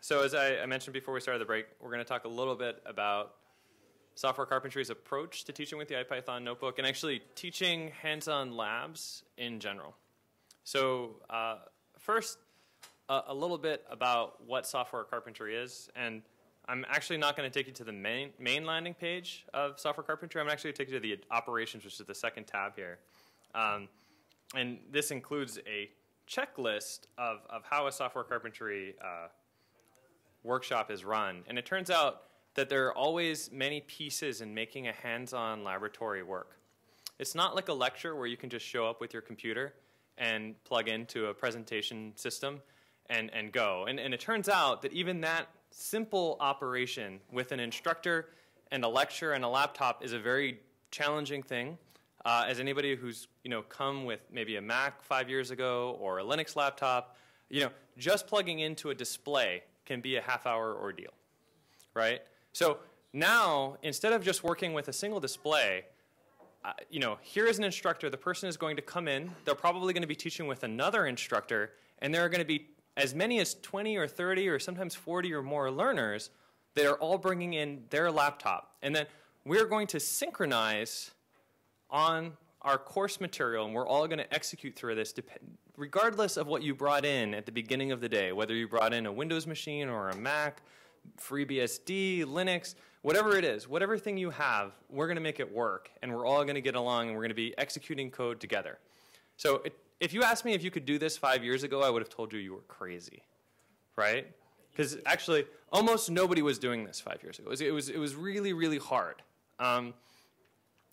So as I mentioned before we started the break, we're going to talk a little bit about Software Carpentry's approach to teaching with the IPython notebook and actually teaching hands-on labs in general. So first, a little bit about what Software Carpentry is. And I'm actually not going to take you to the main landing page of Software Carpentry. I'm actually going to take you to the operations, which is the second tab here. And this includes a checklist of how a Software Carpentry workshop is run. And it turns out that there are always many pieces in making a hands-on laboratory work. It's not like a lecture where you can just show up with your computer and plug into a presentation system and go. And it turns out that even that simple operation with an instructor and a lecture and a laptop is a very challenging thing. As anybody who's come with maybe a Mac 5 years ago or a Linux laptop, just plugging into a display can be a half-hour ordeal, right? So now, instead of just working with a single display, here is an instructor. The person is going to come in. They're probably going to be teaching with another instructor, and there are going to be as many as 20 or 30 or sometimes 40 or more learners that are all bringing in their laptop. And then we're going to synchronize on our course material, and we're all going to execute through this regardless of what you brought in at the beginning of the day, whether you brought in a Windows machine or a Mac, FreeBSD, Linux, whatever it is, whatever thing you have, we're going to make it work, and we're all going to get along, and we're going to be executing code together. So if you asked me if you could do this 5 years ago, I would have told you you were crazy, right? Because actually, almost nobody was doing this 5 years ago. It was really, really hard. And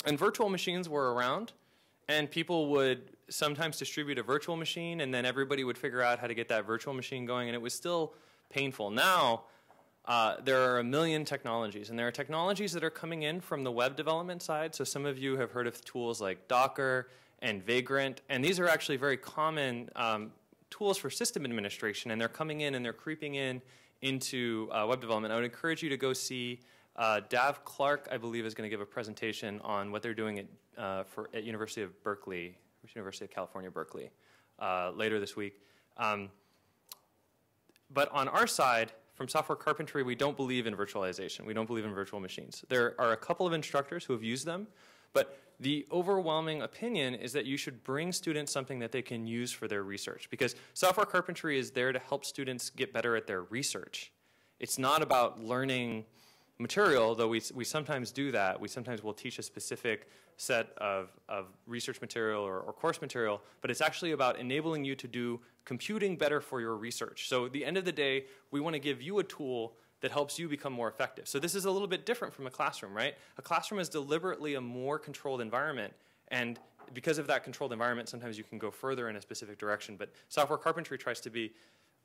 virtual machines were around, and people would sometimes distribute a virtual machine, and then everybody would figure out how to get that virtual machine going, and it was still painful. Now, there are a million technologies, and there are technologies that are coming in from the web development side. So some of you have heard of tools like Docker and Vagrant, and these are actually very common tools for system administration, and they're coming in and they're creeping into web development. I would encourage you to go see Dav Clark, I believe, is going to give a presentation on what they're doing at University of Berkeley, University of California, Berkeley, later this week. But on our side, from Software Carpentry, we don't believe in virtualization. We don't believe in virtual machines. There are a couple of instructors who have used them, but the overwhelming opinion is that you should bring students something that they can use for their research, because Software Carpentry is there to help students get better at their research. It's not about learning material, though we sometimes do that. We sometimes will teach a specific set of research material or course material, but it's actually about enabling you to do computing better for your research. So at the end of the day, we want to give you a tool that helps you become more effective. So this is a little bit different from a classroom, right? A classroom is deliberately a more controlled environment, and because of that controlled environment, sometimes you can go further in a specific direction. But Software Carpentry tries to be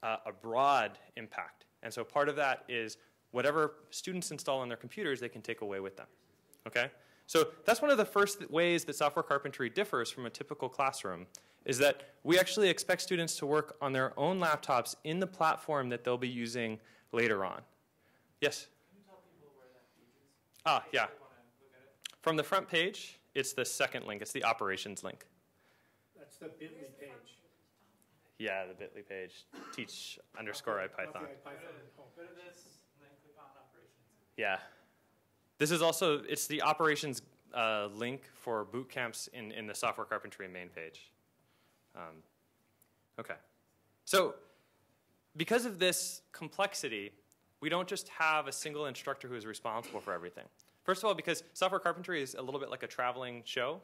a broad impact. And so part of that is whatever students install on their computers, they can take away with them, okay? So that's one of the first ways that Software Carpentry differs from a typical classroom, is that we actually expect students to work on their own laptops in the platform that they'll be using later on. Yes? Can you tell people where that page is? Yeah. From the front page, it's the second link. It's the operations link. That's the bit.ly page. Yeah, the bit.ly page. Teach_IPython. Go to this, and then click on operations. Yeah. This is also, it's the operations link for boot camps in the Software Carpentry main page. Okay. So because of this complexity, we don't just have a single instructor who is responsible for everything. First of all, because Software Carpentry is a little bit like a traveling show.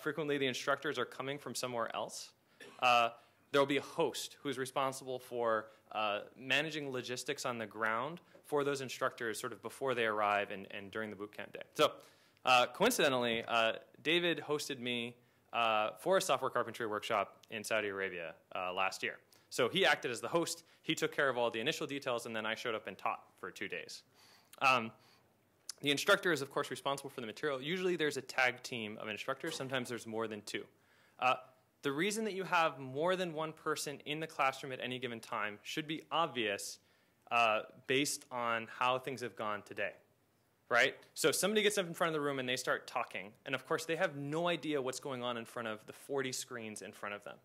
Frequently, the instructors are coming from somewhere else. There will be a host who is responsible for managing logistics on the ground for those instructors sort of before they arrive and during the bootcamp day. So coincidentally, David hosted me for a Software Carpentry workshop in Saudi Arabia last year. So he acted as the host. He took care of all the initial details, and then I showed up and taught for 2 days. The instructor is, of course, responsible for the material. Usually there's a tag team of instructors. Sometimes there's more than 2. The reason that you have more than one person in the classroom at any given time should be obvious based on how things have gone today, right? So somebody gets up in front of the room and they start talking. And of course, they have no idea what's going on in front of the 40 screens in front of them.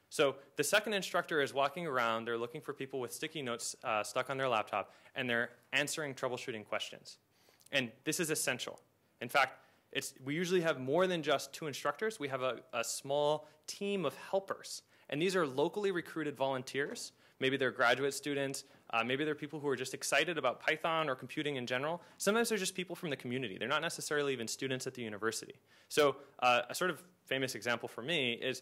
So the second instructor is walking around, they're looking for people with sticky notes stuck on their laptop, and they're answering troubleshooting questions. And this is essential. In fact, we usually have more than just 2 instructors. We have a small team of helpers. And these are locally recruited volunteers. Maybe they're graduate students. Maybe they're people who are just excited about Python or computing in general. Sometimes they're just people from the community. They're not necessarily even students at the university. So a sort of famous example for me is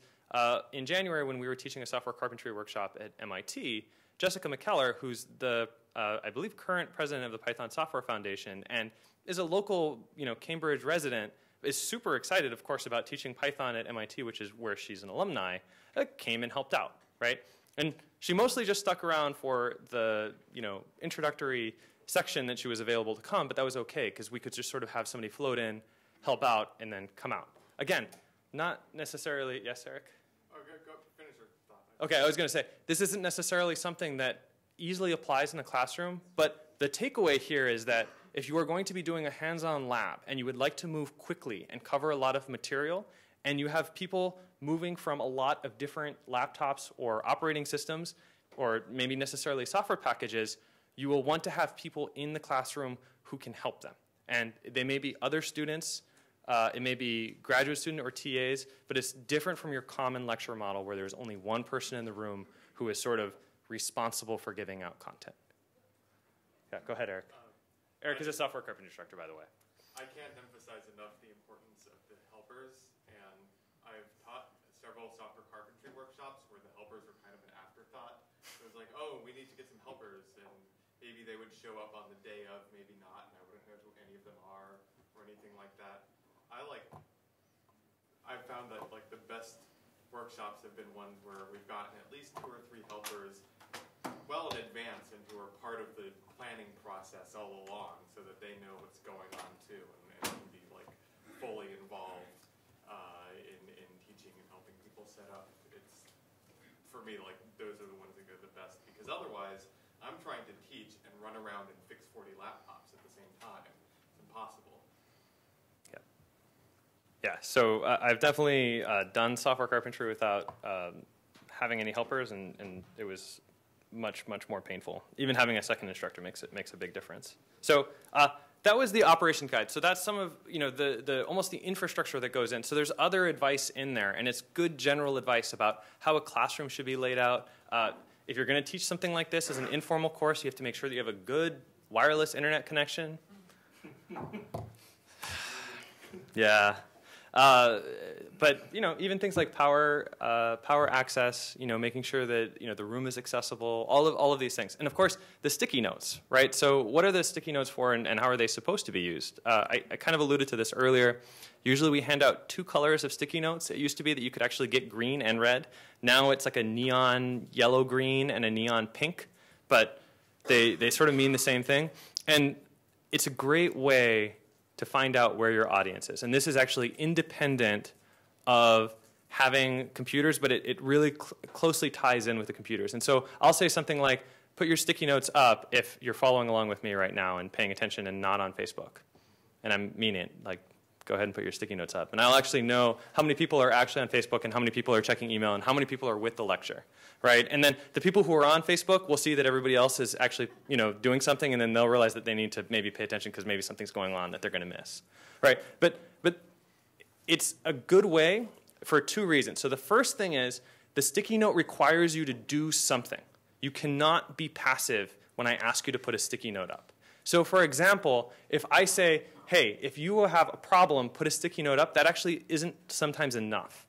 in January when we were teaching a software carpentry workshop at MIT, Jessica McKellar, who's the, I believe, current president of the Python Software Foundation and is a local Cambridge resident, is super excited, of course, about teaching Python at MIT, which is where she's an alumni, came and helped out, right? And she mostly just stuck around for the introductory section that she was available to come, but that was okay because we could just sort of have somebody float in, help out, and then come out. Again, not necessarily, yes, Eric? Go finish your thought. Okay, I was going to say, this isn't necessarily something that easily applies in a classroom, but the takeaway here is that if you are going to be doing a hands-on lab and you would like to move quickly and cover a lot of material, and you have people moving from a lot of different laptops or operating systems, or maybe necessarily software packages, you will want to have people in the classroom who can help them. And they may be other students, it may be graduate student or TAs, but it's different from your common lecture model where there's only one person in the room who is sort of responsible for giving out content. Yeah, go ahead, Eric. Eric is a software carpentry instructor, by the way. I can't emphasize enough the importance of the helpers, and I've taught several software carpentry workshops where the helpers were kind of an afterthought. It was like, oh, we need to get some helpers, and maybe they would show up on the day of, maybe not, and I wouldn't know who any of them are or anything like that. I found that like the best workshops have been ones where we've gotten at least 2 or 3 helpers well in advance and who are part of the planning process all along so that they know what's going on too and can be like fully involved in teaching and helping people set up. It's, for me, like those are the ones that go the best because otherwise I'm trying to teach and run around and fix 40 laptops at the same time. It's impossible. Yeah, so I've definitely done software carpentry without having any helpers, and it was much, much more painful. Even having a second instructor makes a big difference. So that was the operation guide. So that's some of almost the infrastructure that goes in. So there's other advice in there, and it's good general advice about how a classroom should be laid out. If you're going to teach something like this as an informal course, you have to make sure that you have a good wireless internet connection. Yeah. But even things like power access, making sure that the room is accessible, all of these things, and of course the sticky notes, right? So what are the sticky notes for, and how are they supposed to be used? I kind of alluded to this earlier. Usually we hand out 2 colors of sticky notes. It used to be that you could actually get green and red. Now it's like a neon yellow green and a neon pink, but they sort of mean the same thing, and it's a great way to find out where your audience is. And this is actually independent of having computers, but it really closely ties in with the computers. And so I'll say something like, put your sticky notes up if you're following along with me right now and paying attention and not on Facebook. And I mean it, like, go ahead and put your sticky notes up. And I'll actually know how many people are actually on Facebook and how many people are checking email and how many people are with the lecture, right? And then the people who are on Facebook will see that everybody else is actually, doing something, and then they'll realize that they need to maybe pay attention because maybe something's going on that they're going to miss, right? But it's a good way for 2 reasons. So the first thing is the sticky note requires you to do something. You cannot be passive when I ask you to put a sticky note up. So for example, if I say, hey, if you have a problem, put a sticky note up, that actually isn't sometimes enough.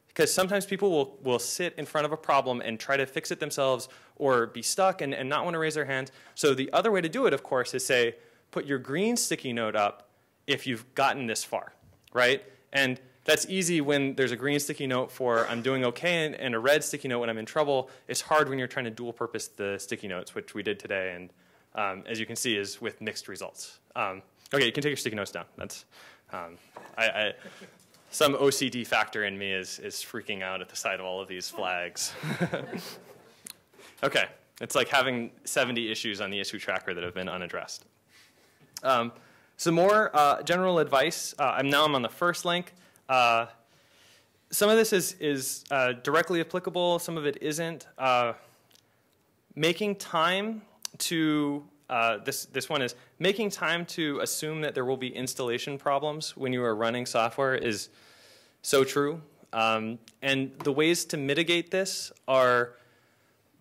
Because sometimes people will sit in front of a problem and try to fix it themselves or be stuck and not want to raise their hand. So the other way to do it, of course, is say, put your green sticky note up if you've gotten this far, right? And that's easy when there's a green sticky note for I'm doing okay and a red sticky note when I'm in trouble. It's hard when you're trying to dual purpose the sticky notes, which we did today, and as you can see, is with mixed results. Okay, you can take your sticky notes down. That's some OCD factor in me is freaking out at the sight of all of these flags. Okay, it's like having 70 issues on the issue tracker that have been unaddressed. Some more general advice. I'm on the first link. some of this is directly applicable, some of it isn't. Making time to, this one is, making time to assume that there will be installation problems when you are running software is so true. And the ways to mitigate this are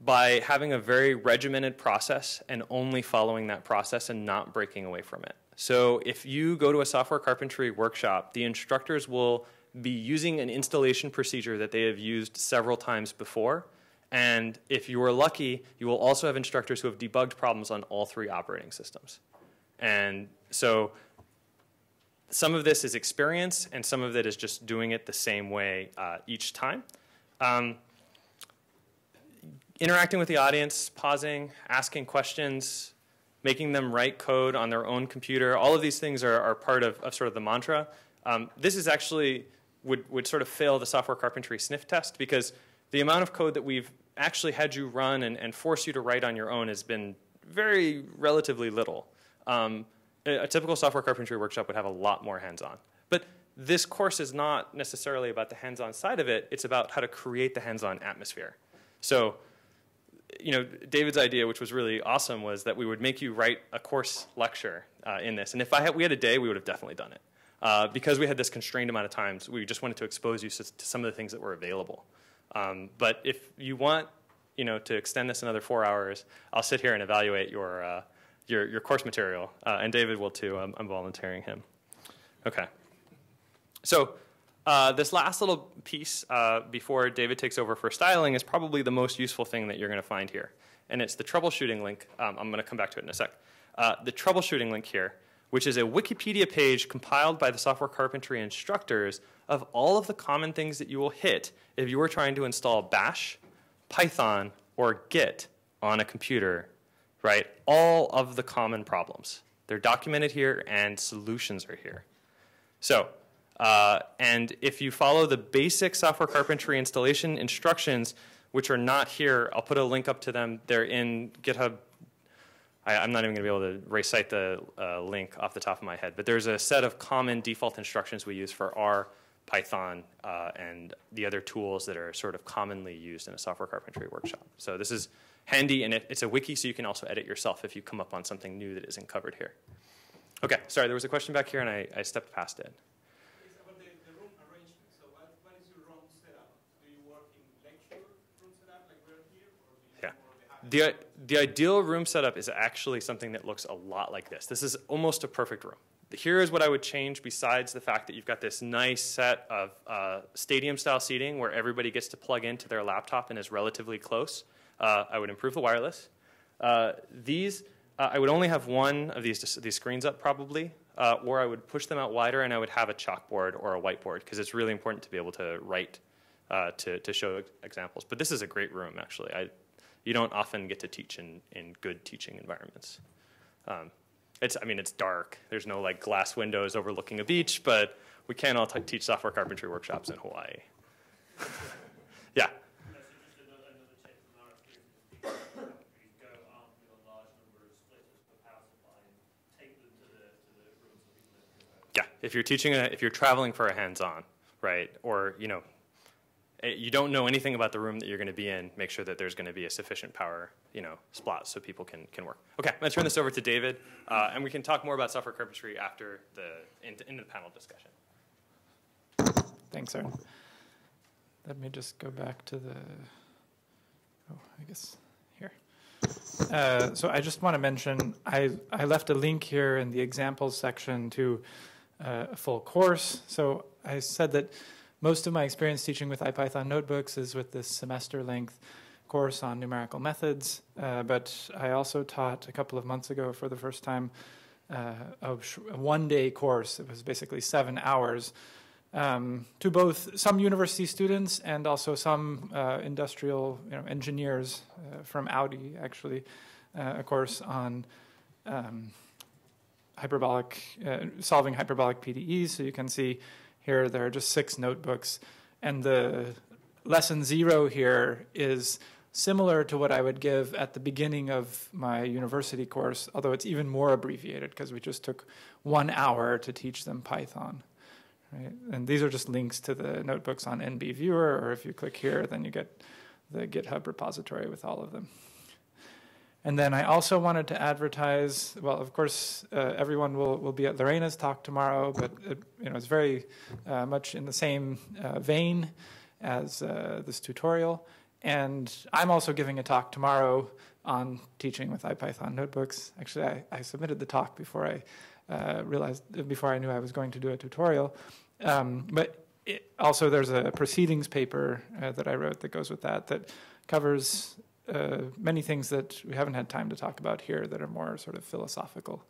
by having a very regimented process and only following that process and not breaking away from it. So if you go to a software carpentry workshop, the instructors will be using an installation procedure that they have used several times before. And if you are lucky, you will also have instructors who have debugged problems on all 3 operating systems. And so some of this is experience, and some of it is just doing it the same way each time. Interacting with the audience, pausing, asking questions, making them write code on their own computer, all of these things are part of sort of the mantra. This is actually would sort of fail the software carpentry sniff test, because the amount of code that we've actually had you run and force you to write on your own has been very relatively little. A typical software carpentry workshop would have a lot more hands-on. But this course is not necessarily about the hands-on side of it. It's about how to create the hands-on atmosphere. So, you know, David's idea, which was really awesome, was that we would make you write a course lecture in this. And if we had a day, we would have definitely done it. Because we had this constrained amount of times, we just wanted to expose you to some of the things that were available. But if you want, you know, to extend this another 4 hours, I'll sit here and evaluate your course material, and David will too. I'm volunteering him. Okay. So this last little piece before David takes over for styling is probably the most useful thing that you're going to find here, and it's the troubleshooting link. I'm going to come back to it in a sec. The troubleshooting link here, which is a Wikipedia page compiled by the software carpentry instructors of all of the common things that you will hit if you were trying to install Bash, Python, or Git on a computer, right? All of the common problems. They're documented here, and solutions are here. So, and if you follow the basic software carpentry installation instructions, which are not here, I'll put a link up to them. They're in GitHub. I'm not even going to be able to recite the link off the top of my head, but there's a set of common default instructions we use for R, Python, and the other tools that are sort of commonly used in a software carpentry workshop. So this is handy, and it's a wiki, so you can also edit yourself if you come up on something new that isn't covered here. Okay, sorry, there was a question back here, and I stepped past it. It's about the room arrangement. So what is your room setup? Do you work in lecture room setup like we're here, or do you more of The ideal room setup is actually something that looks a lot like this. This is almost a perfect room. Here is what I would change besides the fact that you've got this nice set of stadium-style seating where everybody gets to plug into their laptop and is relatively close. I would improve the wireless. I would only have one of these screens up probably, or I would push them out wider and I would have a chalkboard or a whiteboard because it's really important to be able to write to show examples. But this is a great room, actually. You don't often get to teach in good teaching environments. It's dark. There's no like glass windows overlooking a beach, but we can't all teach software carpentry workshops in Hawaii. Yeah. Yeah, if you're traveling for a hands-on, right, or you don't know anything about the room that you're going to be in, make sure that there's going to be a sufficient power, spot so people can work. Okay, I'm going to turn this over to David, and we can talk more about software carpentry after in the panel discussion. Thanks, Aaron. Let me just go back to here. So I just want to mention, I left a link here in the examples section to a full course. So I said that most of my experience teaching with IPython notebooks is with this semester-length course on numerical methods, but I also taught a couple of months ago for the first time a one-day course. It was basically 7 hours to both some university students and also some industrial engineers from Audi, actually, a course on solving hyperbolic PDEs. So you can see here there are just 6 notebooks, and the lesson 0 here is similar to what I would give at the beginning of my university course, although it's even more abbreviated because we just took 1 hour to teach them Python. right? And these are just links to the notebooks on NB Viewer, or if you click here, then you get the GitHub repository with all of them. And then I also wanted to advertise, well, of course, everyone will be at Lorena's talk tomorrow, but it's very much in the same vein as this tutorial. And I'm also giving a talk tomorrow on teaching with IPython notebooks. Actually, I submitted the talk before I before I knew I was going to do a tutorial. But also there's a proceedings paper that I wrote that goes with that covers many things that we haven't had time to talk about here that are more sort of philosophical.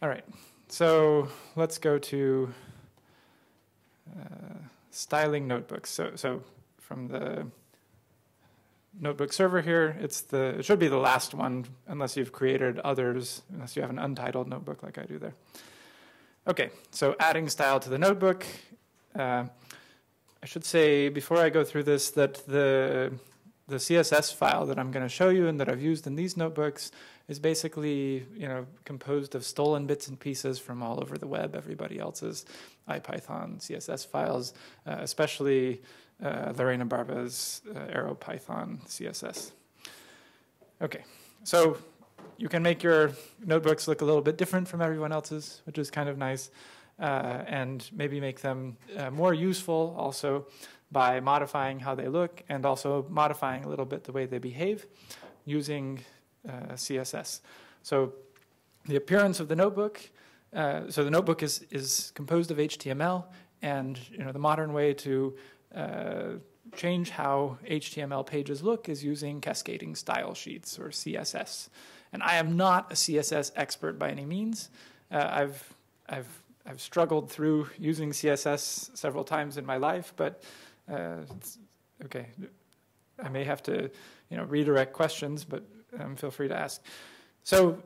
All right, so let's go to styling notebooks. So from the notebook server here, it should be the last one, unless you've created others, unless you have an untitled notebook like I do there. Okay, so adding style to the notebook. I should say before I go through this that the CSS file that I'm going to show you and that I've used in these notebooks is basically composed of stolen bits and pieces from all over the web, everybody else's IPython CSS files, especially Lorena Barba's AeroPython CSS. Okay, so you can make your notebooks look a little bit different from everyone else's, which is kind of nice, and maybe make them more useful also by modifying how they look and also modifying a little bit the way they behave using CSS. So the appearance of the notebook, so the notebook is composed of HTML, and the modern way to change how HTML pages look is using cascading style sheets, or CSS. And I am not a CSS expert by any means. I've struggled through using CSS several times in my life, but okay. I may have to redirect questions, but feel free to ask. So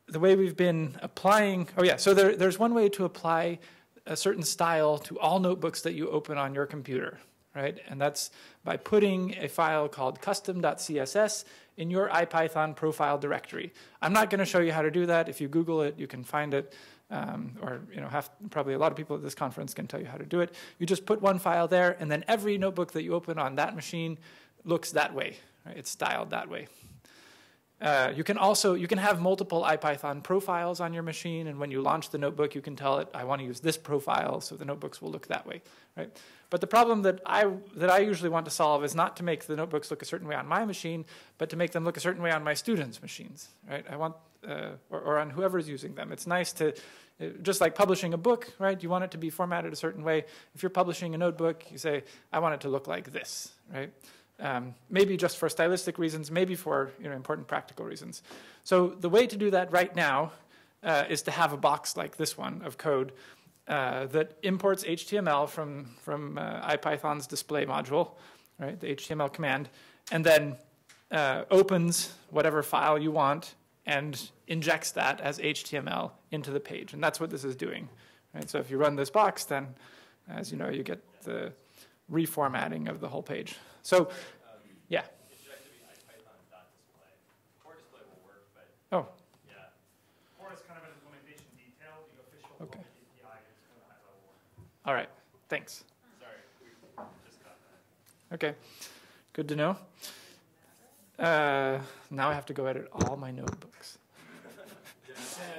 the way we've been applying, so there's one way to apply a certain style to all notebooks that you open on your computer, right? And that's by putting a file called custom.css in your IPython profile directory. I'm not going to show you how to do that. If you Google it, you can find it, or probably a lot of people at this conference can tell you how to do it. You just put one file there, and then every notebook that you open on that machine looks that way, right? It's styled that way. You can have multiple IPython profiles on your machine, and when you launch the notebook, you can tell it, I want to use this profile, so the notebooks will look that way, right? But the problem that I usually want to solve is not to make the notebooks look a certain way on my machine, but to make them look a certain way on my students' machines, right? I want, or on whoever's using them. It's nice to, just like publishing a book, right? You want it to be formatted a certain way. If you're publishing a notebook, you say, I want it to look like this, right? Maybe just for stylistic reasons, maybe for important practical reasons. So the way to do that right now is to have a box like this one of code that imports HTML from IPython's display module, right, the HTML command, and then opens whatever file you want and injects that as HTML into the page. And that's what this is doing, right? So if you run this box, then as you know, you get the reformatting of the whole page. So, yeah. It should actually be IPython.display. Core display will work, but oh, yeah. Core is kind of an implementation detail. The official Okay. API is kind of high level one. all right. Thanks. Sorry, we just got that. Okay, good to know. Now I have to go edit all my notebooks.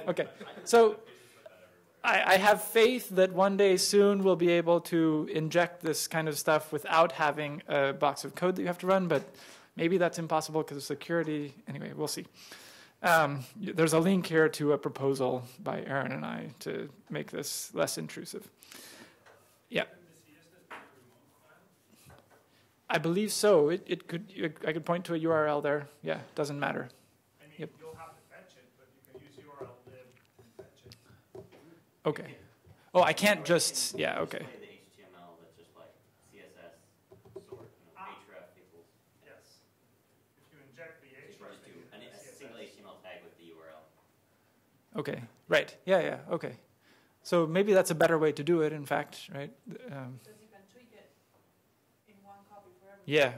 Okay, so I have faith that one day soon we'll be able to inject this kind of stuff without having a box of code that you have to run, but maybe that's impossible because of security. Anyway, we'll see. There's a link here to a proposal by Aaron and I to make this less intrusive. Yeah. I believe so. I could point to a URL there. Yeah, doesn't matter. I mean, Yep. you'll have to fetch it, but you can use URL lib and fetch it. Okay. Oh, I can't just, yeah, okay. Display the HTML that's just like CSS sort, href equals. Yes. If you inject the Just href, do then you a get single CSS. HTML tag with the URL. Okay, right. Yeah, okay. So maybe that's a better way to do it, in fact, right? Because you can tweak it in one copy for everything. Yeah.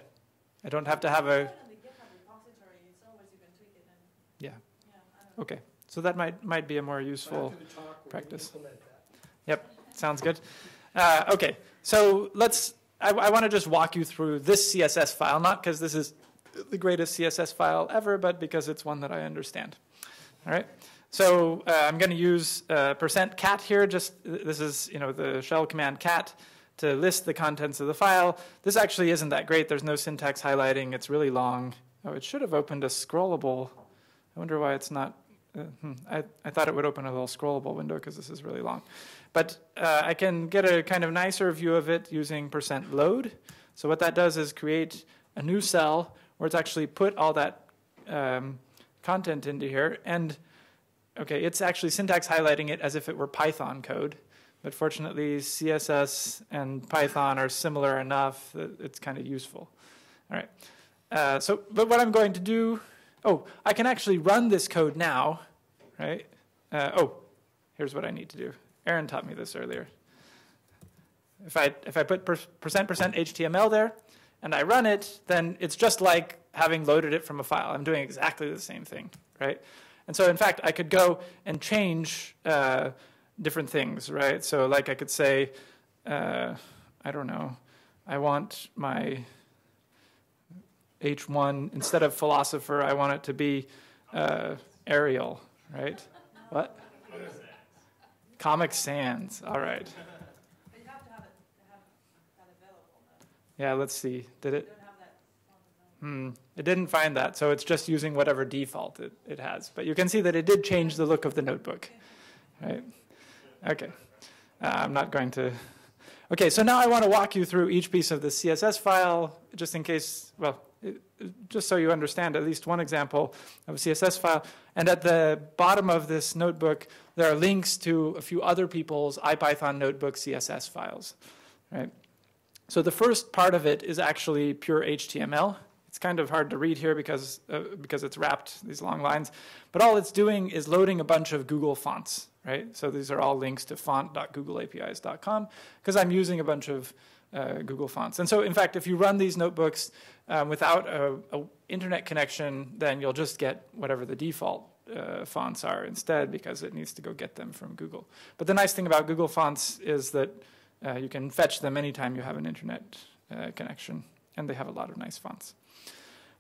I don't have to have a, In the GitHub repository, it's always you can tweak it and, yeah, I don't know. okay. So that might be a more useful After the talk, we're gonna practice. implement that. Yep. Sounds good. Okay, so I want to just walk you through this CSS file, not because this is the greatest CSS file ever, but because it's one that I understand. All right. So I'm going to use %cat here. This is the shell command cat to list the contents of the file. This actually isn't that great. There's no syntax highlighting. It's really long. Oh, it should have opened a scrollable. I wonder why it's not. I thought it would open a little scrollable window because this is really long. But I can get a kind of nicer view of it using %load. So what that does is create a new cell where it's actually put all that content into here. And okay, it's actually syntax highlighting it as if it were Python code. But fortunately, CSS and Python are similar enough that it's kind of useful. All right. But what I'm going to do, I can actually run this code now, right? Here's what I need to do. Aaron taught me this earlier. If I put %HTML there and I run it, then it's just like having loaded it from a file. I'm doing exactly the same thing, right? And so, in fact, I could go and change different things, right? So, like I could say, I don't know, I want my H1, instead of philosopher, I want it to be Arial, right? What? Comic Sans, all right. But you have to have that available, though. Yeah, let's see. Did You it? don't have that. It didn't find that, so it's just using whatever default it has. But you can see that it did change the look of the notebook, right? Okay. I'm not going to... Okay, so now I want to walk you through each piece of the CSS file, just in case, just so you understand at least one example of a CSS file. And at the bottom of this notebook, there are links to a few other people's IPython notebook CSS files, right? So the first part of it is actually pure HTML. It's kind of hard to read here because it's wrapped, these long lines. But all it's doing is loading a bunch of Google fonts, right? So these are all links to font.googleapis.com because I'm using a bunch of Google fonts. And so, in fact, if you run these notebooks without a internet connection, then you'll just get whatever the default fonts are instead because it needs to go get them from Google. But the nice thing about Google fonts is that you can fetch them anytime you have an internet connection, and they have a lot of nice fonts.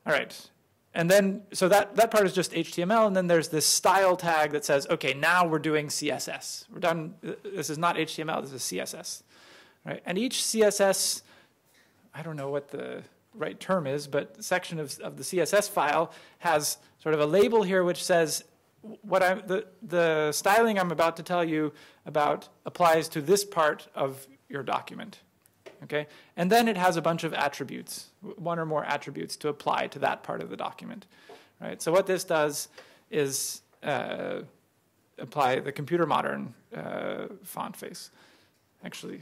All right. And then, so that part is just HTML, and then there's this style tag that says, okay, now we're doing CSS. We're done. This is not HTML, this is CSS. Right? And each CSS, I don't know what the right term is, but section of the CSS file has sort of a label here which says the styling I'm about to tell you about applies to this part of your document. Okay? And then it has a bunch of attributes, one or more attributes to apply to that part of the document. Right? So what this does is apply the computer modern font face. Actually,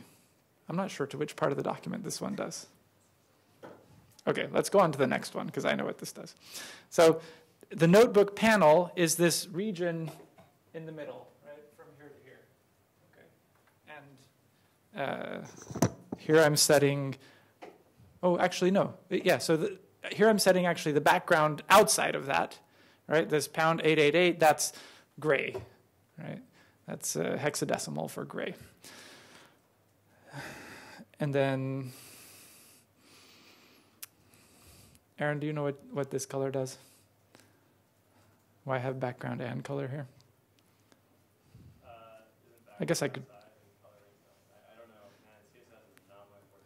I'm not sure to which part of the document this one does. Okay, let's go on to the next one because I know what this does. So the notebook panel is this region in the middle, right, from here to here. Okay. And here I'm setting, no. Yeah, so here I'm setting actually the background outside of that, right? This #888, that's gray, right? That's hexadecimal for gray. And then, Aaron, do you know what this color does? Why have background and color here? I guess I could.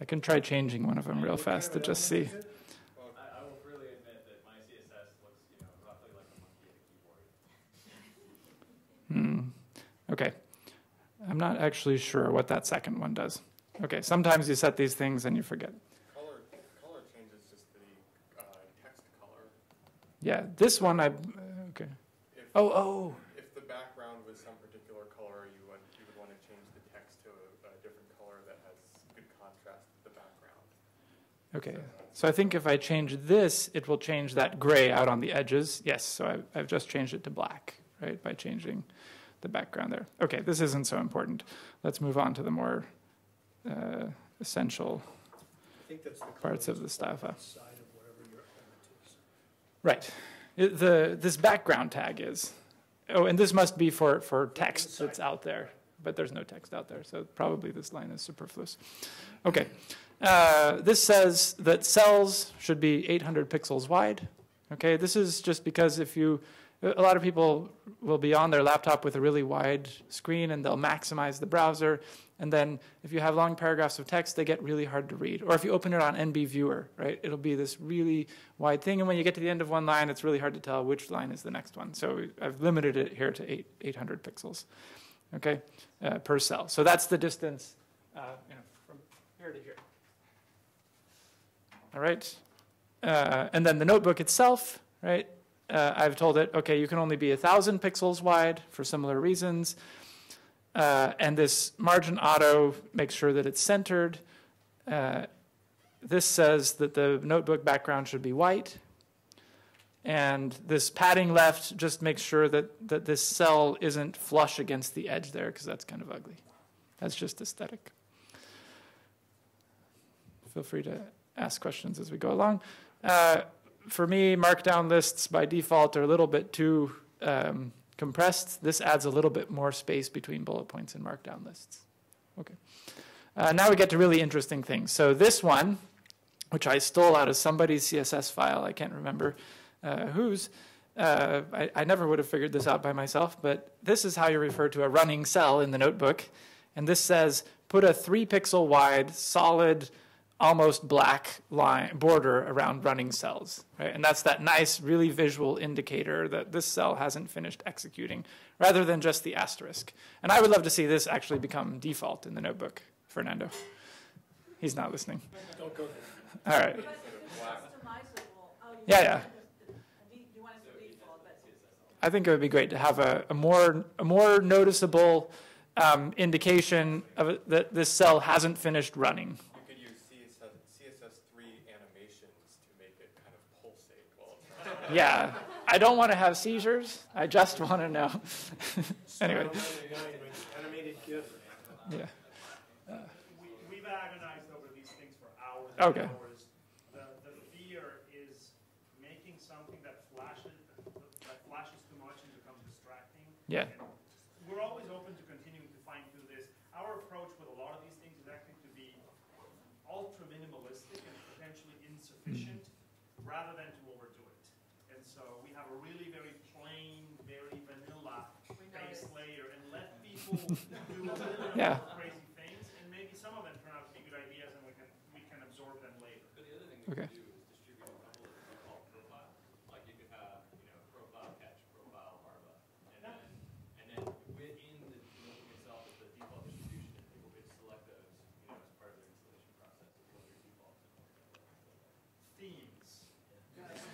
I can try changing one of them real fast to just see. I will freely admit that my CSS looks, roughly like a monkey at a keyboard. Okay. I'm not actually sure what that second one does. Okay, sometimes you set these things and you forget. Color changes just the text color. Yeah, this one okay. If the background was some particular color, you would want to change the text to a different color that has good contrast with the background. Okay, so I think if I change this, it will change that gray out on the edges. Yes, so I've just changed it to black, right, by changing the background there. Okay, this isn't so important. Let's move on to the more essential parts of the style file. Right. This background tag is. Oh, and this must be for text that's out there. but there's no text out there, so probably this line is superfluous. Okay, this says that cells should be 800 pixels wide. Okay, this is just because a lot of people will be on their laptop with a really wide screen and they'll maximize the browser. And then if you have long paragraphs of text, they get really hard to read. Or if you open it on NB Viewer, right, it'll be this really wide thing. And when you get to the end of one line, it's really hard to tell which line is the next one. So I've limited it here to 800 pixels, okay, per cell. So that's the distance from here to here. All right. And then the notebook itself, right, I've told it, okay, you can only be 1,000 pixels wide for similar reasons. And this margin auto makes sure that it's centered. This says that the notebook background should be white. And this padding left just makes sure that this cell isn't flush against the edge there, because that's kind of ugly. That's just aesthetic. Feel free to ask questions as we go along. For me, markdown lists by default are a little bit too compressed. This adds a little bit more space between bullet points and markdown lists. Okay. Now we get to really interesting things. So this one, which I stole out of somebody's CSS file, I can't remember whose. I never would have figured this out by myself, but this is how you refer to a running cell in the notebook. And this says, put a 3-pixel wide, solid, almost black line border around running cells, right? And that's that nice, really visual indicator that this cell hasn't finished executing, rather than just the asterisk. And I would love to see this actually become default in the notebook, Fernando. He's not listening. Don't go there. All right. But if it's customizable, Yeah. you want it to default, but I think it would be great to have a more noticeable indication of it, that this cell hasn't finished running. You could use CSS3 animations to make it kind of pulsate while it's running. Yeah, I don't want to have seizures. I just want to know. Anyway, Animated GIF. yeah. We've agonized over these things for hours Okay. and hours. The fear is making something that flashes too much and becomes distracting. Yeah. And we're always open to continuing to fine-tune this. Our approach with a lot of these things is actually to be ultra minimalistic and potentially insufficient rather than to overdo it. And so we have a really very plain, very vanilla base layer and let people do a little bit Yeah. of crazy things, and maybe some of them turn out to be good ideas and we can absorb them later. But the other thing we Okay. can do is distribute a couple of default profiles. Like you could have, profile catch, profile arba, and then within the notebook itself is the default distribution, and people could select those, as part of their installation process as well as your defaults. Themes.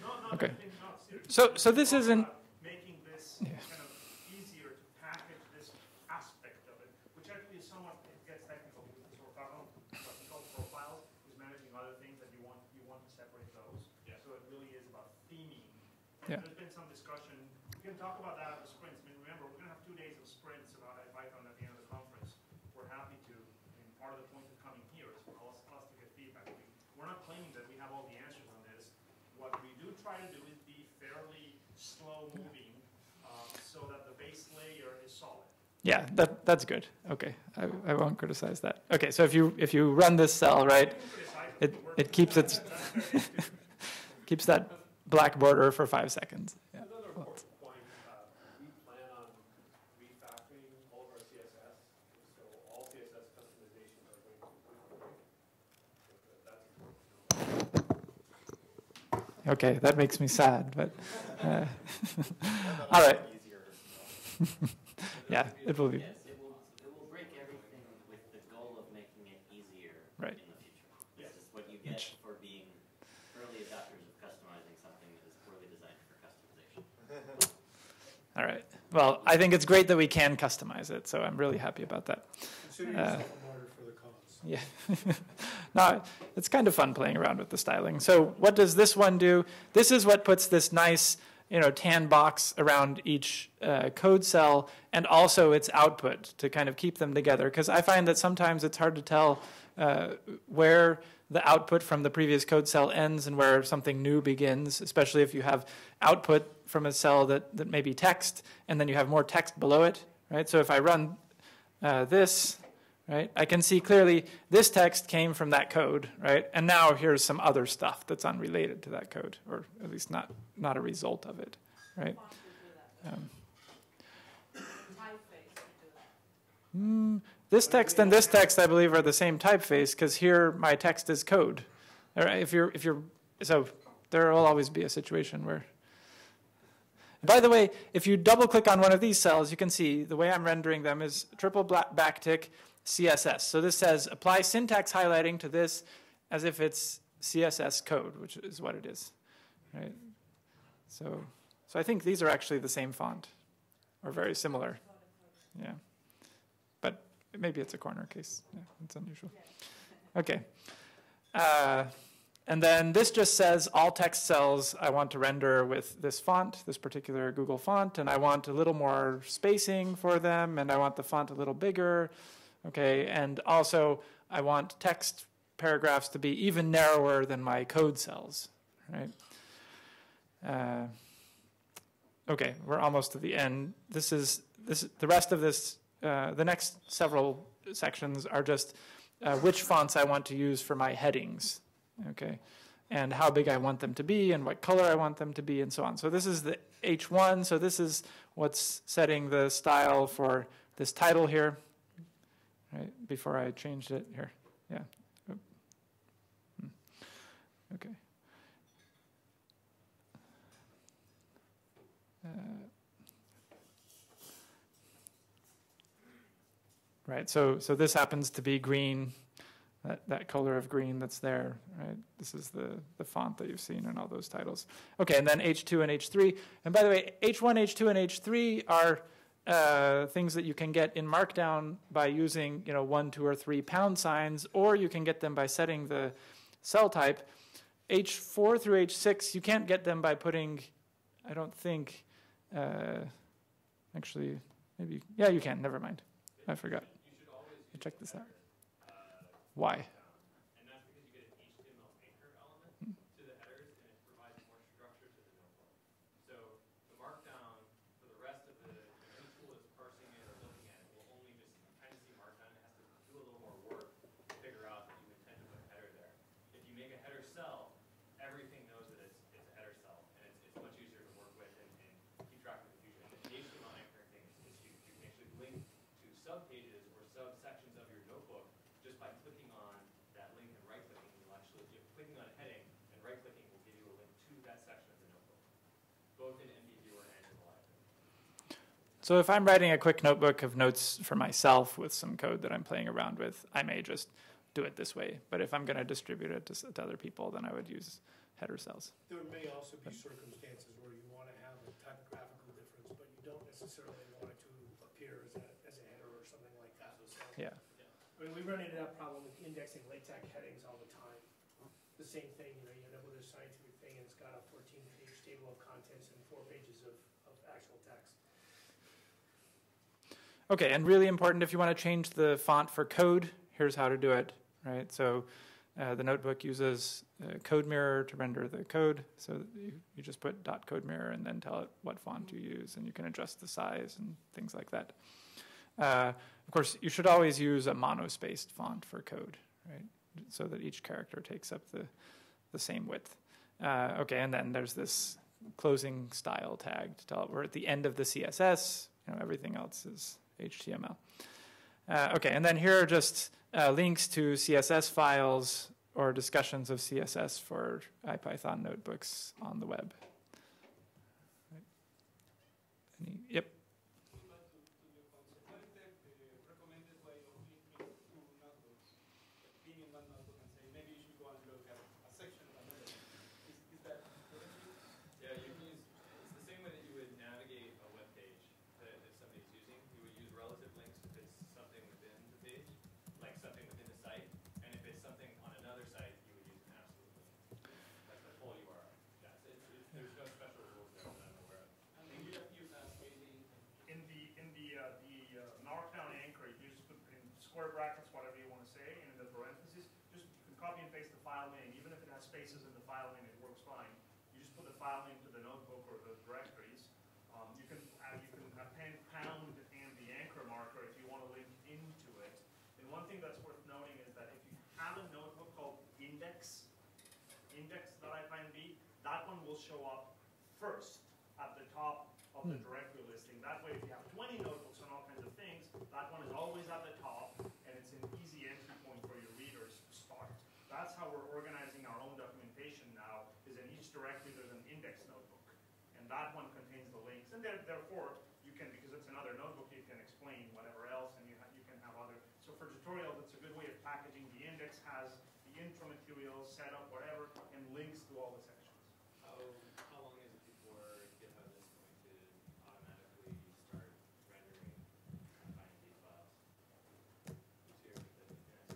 Not Okay. not serious. So this isn't. Making this Yeah. kind of easier to package this aspect of it, which actually is somewhat, it gets technical because it's what we call profiles is managing other things that you want to separate those. Yeah. So it really is about theming. Yeah. There's been some discussion. We can talk about that at the sprints. I mean, remember, we're going to have 2 days of sprints about Python at the end of the conference. We're happy to. I mean, part of the point of coming here is for us to get feedback. We're not claiming that we have all the answers on this. What we do try to do is be fairly slow moving so that the base layer is solid. Yeah, that's good. Okay, I won't criticize that. Okay, so if you run this cell, right, it keeps its keeps that black border for 5 seconds. Yeah. Another important point, we plan on refactoring all of our CSS, so all CSS customizations are going to be that's Okay, that makes me sad, but all right. Yeah, it will be. Yes, it will break everything with the goal of making it easier Right. in the future. This is what you get for being early adopters of customizing something that is poorly designed for customization. All right. Well, I think it's great that we can customize it, so I'm really happy about that. Consider yourself a martyr for the cause. Yeah. No, it's kind of fun playing around with the styling. So what does this one do? This is what puts this nice, tan box around each code cell and also its output to kind of keep them together. Because I find that sometimes it's hard to tell where the output from the previous code cell ends and where something new begins, especially if you have output from a cell that may be text and then you have more text below it, right? So if I run this, right, I can see clearly this text came from that code, right? And now here's some other stuff that's unrelated to that code, or at least not a result of it, right? Font will do that. Typeface will do that. This text and this text, I believe, are the same typeface because here my text is code. All right, so there will always be a situation where. By the way, if you double click on one of these cells, you can see the way I'm rendering them is triple backtick CSS. So this says apply syntax highlighting to this as if it's CSS code, which is what it is, right? So I think these are actually the same font or very similar. Yeah. But maybe it's a corner case. Yeah, it's unusual. Okay. And then this just says all text cells I want to render with this font, this particular Google font, and I want a little more spacing for them, and I want the font a little bigger, okay? And also I want text paragraphs to be even narrower than my code cells, right? Okay, we're almost to the end. The rest of this, the next several sections are just which fonts I want to use for my headings. Okay, and how big I want them to be, and what color I want them to be, and so on. So this is the H1. So this is what's setting the style for this title here. Right before I changed it here. Yeah. Okay. Right. So this happens to be green. That color of green that's there, right? This is the font that you've seen in all those titles. Okay, and then H2 and H3. And by the way, H1, H2, and H3 are things that you can get in Markdown by using 1, 2, or 3 pound signs, or you can get them by setting the cell type. H4 through H6, you can't get them by putting, I don't think, actually, maybe, yeah, you can, never mind. I forgot. Check this out. Why? And that's because you get an HTML anchor element to the headers, and it provides more structure to the notebook. So the Markdown for the rest of any tool that's parsing it or looking at it will only just kind of see Markdown. It has to do a little more work to figure out that you intend to put a header there. If you make a header cell, everything knows that it's a header cell, and it's much easier to work with and keep track of confusion. And the HTML anchoring thing is huge. You can actually link to subpages or subsections of your notebook just by clicking on that link and right-clicking. Clicking on a heading and right-clicking will give you a link to that section of the notebook, both in NBViewer and in the library. So if I'm writing a quick notebook of notes for myself with some code that I'm playing around with, I may just do it this way. But if I'm going to distribute it to other people, then I would use header cells. There may also be circumstances where you want to have a typographical difference, but you don't necessarily want it to appear as a header or something like that. So, Yeah. I mean, we run into that problem with indexing LaTeX headings all the time. The same thing, you end up with a scientific thing and it's got a 14-page table of contents and 4 pages of actual text. Okay, and really important, if you want to change the font for code, here's how to do it, right? So the notebook uses CodeMirror to render the code. So you just put .CodeMirror and then tell it what font you use, and you can adjust the size and things like that. Of course, you should always use a monospaced font for code, right? So that each character takes up the same width. Okay, and then there's this closing style tag to tell it we're at the end of the CSS. Everything else is HTML. Okay, and then here are just links to CSS files or discussions of CSS for IPython notebooks on the web. Right. Yep. square brackets, whatever you want to say, and in the parentheses, just you can copy and paste the file name. Even if it has spaces in the file name, it works fine. You just put the file name to the notebook or the directories. You can append pound and the anchor marker if you want to link in index.ipynb, that one will show up first at the top of the directory listing. That way, if you have 20 notebooks on all kinds of things, that one is always at the top, and it's an easy entry point for your readers to start. That's how we're organizing our own documentation now, is in each directory there's an index notebook. And that one contains the links. And therefore, you can, because it's another notebook, you can explain whatever else, and you can have other. So for tutorials, it's a good way of packaging. The index has the intro materials, setup, whatever, and links to all the sections. How long is it before GitHub is going to automatically start rendering IPynB files?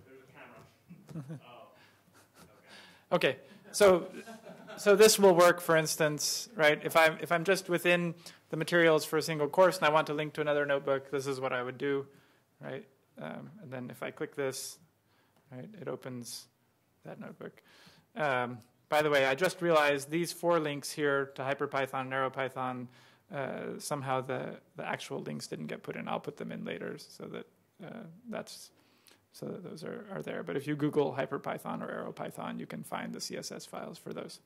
There's a camera. Oh, okay. Okay, so this will work, for instance, right? If I'm just within the materials for a single course and I want to link to another notebook, this is what I would do, right? And then if I click this, right, it opens that notebook. By the way, I just realized these 4 links here to HyperPython and AeroPython, somehow the actual links didn't get put in. I'll put them in later so that those are there. But if you Google HyperPython or AeroPython, you can find the CSS files for those.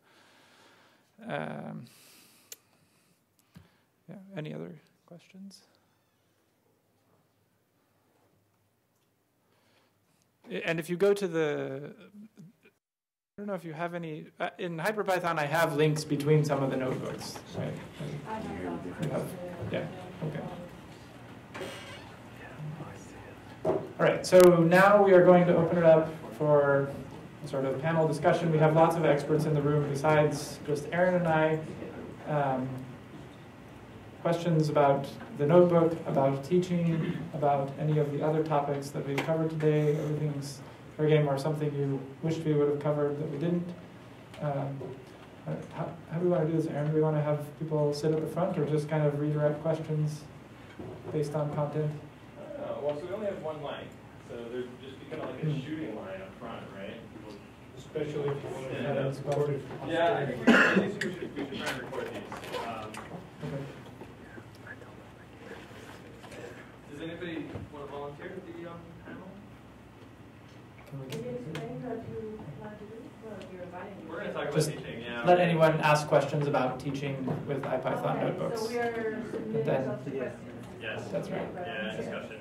Yeah, any other questions? And if you go to the, I don't know if you have any, in HyperPython I have links between some of the notebooks, right? Yeah, okay. All right, so now we are going to open it up for a sort of panel discussion. We have lots of experts in the room besides just Aaron and I. Questions about the notebook, about teaching, about any of the other topics that we've covered today, everything's fair game, or something you wished we would have covered that we didn't. How do we want to do this, Aaron? Do we want to have people sit at the front or just kind of redirect questions based on content? Well, so we only have one line, so there'd just be kind of like a shooting line up front, right? Especially if you want to have it recorded. Yeah, I think we should try and record these. Okay. Does anybody want to volunteer to be on the panel? Can you explain what you want to do? Well, you're inviting me. We're going to talk about Just teaching, yeah. let anyone ask questions about teaching with IPython Okay, notebooks. so we're submitting then- lots of questions. Yes, That's right. yeah, discussion.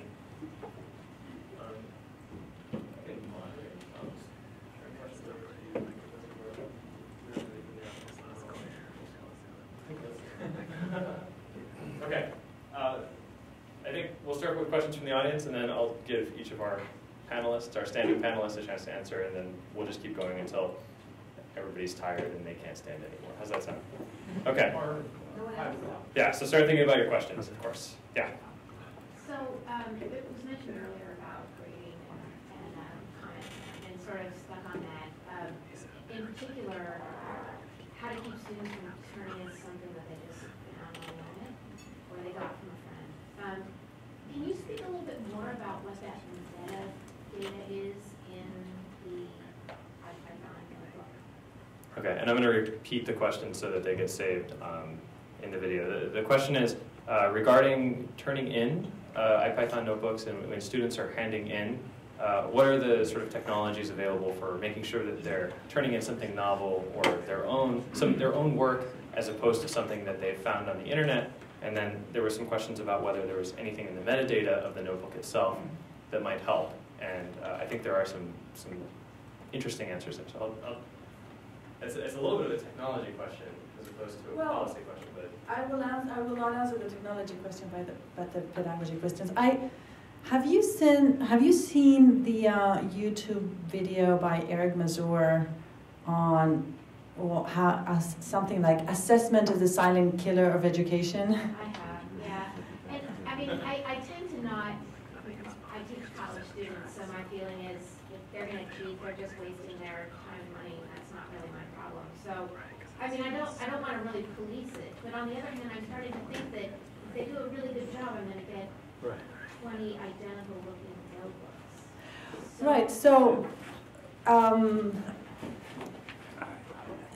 Okay. I think we'll start with questions from the audience, and then I'll give each of our panelists, our standing panelists, a chance to answer, and then we'll just keep going until everybody's tired and they can't stand anymore. How's that sound? Okay. No one else? Yeah, so start thinking about your questions, of course. Yeah. So it was mentioned earlier about grading and comment, and sort of stuck on that. In particular, how to keep students from turning in something that they just found on the internet or they got from a friend. Can you speak a little bit more about what that metadata is in the IPython notebook? Okay, and I'm going to repeat the question so that they get saved in the video. The question is regarding turning in IPython notebooks and when students are handing in, what are the sort of technologies available for making sure that they're turning in something novel or their own work as opposed to something that they found on the internet? And then there were some questions about whether there was anything in the metadata of the notebook itself that might help. And I think there are some interesting answers there. So it's a little bit of a technology question as opposed to a policy question. But I will not answer the technology question but the pedagogy questions. Have you seen the YouTube video by Eric Mazur on something like assessment is the silent killer of education? I have, yeah. And I mean, I tend to not, I teach college students, so my feeling is if they're going to cheat, they're just wasting their time and money. That's not really my problem. So, I mean, I don't want to really police it. But on the other hand, I'm starting to think that if they do a really good job, I'm going to get 20 identical looking notebooks. Right, so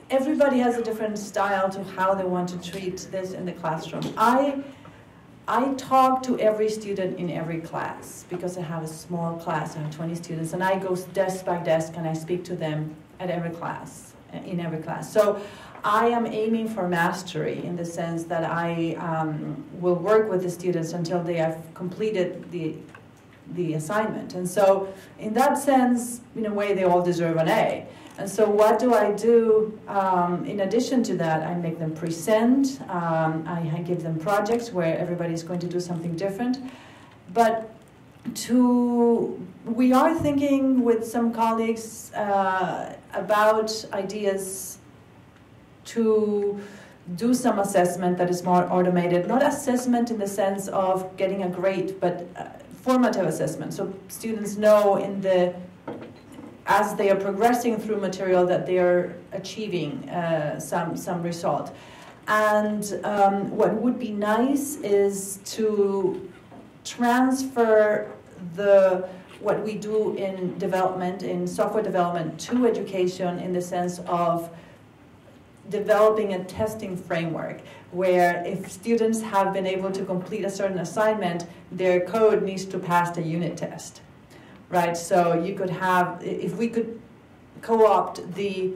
everybody has a different style to how they want to treat this in the classroom. I talk to every student in every class because I have a small class, I have 20 students, and I go desk by desk and I speak to them at every class. in every class. So I am aiming for mastery in the sense that I will work with the students until they have completed the assignment. And so in that sense, in a way, they all deserve an A. And so what do I do in addition to that? I make them present. I give them projects where everybody's going to do something different. But we are thinking with some colleagues about ideas to do some assessment that is more automated. Not assessment in the sense of getting a grade, but formative assessment. So students know as they are progressing through material that they are achieving some result. And what would be nice is to transfer what we do in development, in software development, to education in the sense of developing a testing framework where if students have been able to complete a certain assignment, their code needs to pass the unit test, right? So you could have, if we could co-opt the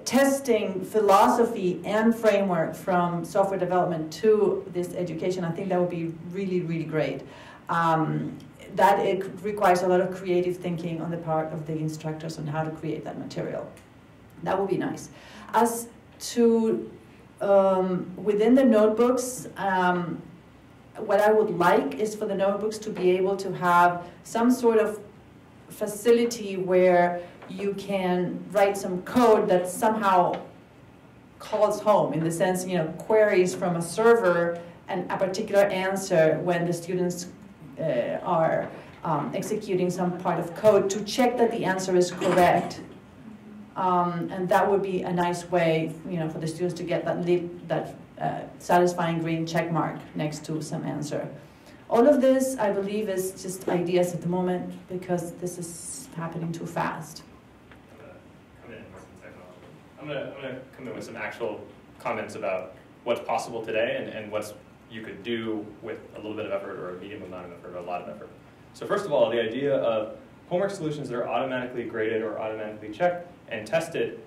testing philosophy and framework from software development to this education, I think that would be really, really great. That it requires a lot of creative thinking on the part of the instructors on how to create that material. That would be nice. As to within the notebooks, what I would like is for the notebooks to be able to have some sort of facility where you can write some code that somehow calls home, in the sense, queries from a server and a particular answer when the students are executing some part of code to check that the answer is correct. And that would be a nice way, for the students to get that satisfying green check mark next to some answer. All of this, I believe, is just ideas at the moment because this is happening too fast. I'm gonna come in with some actual comments about what's possible today and what you could do with a little bit of effort or a medium amount of effort or a lot of effort. So first of all, the idea of homework solutions that are automatically graded or automatically checked and tested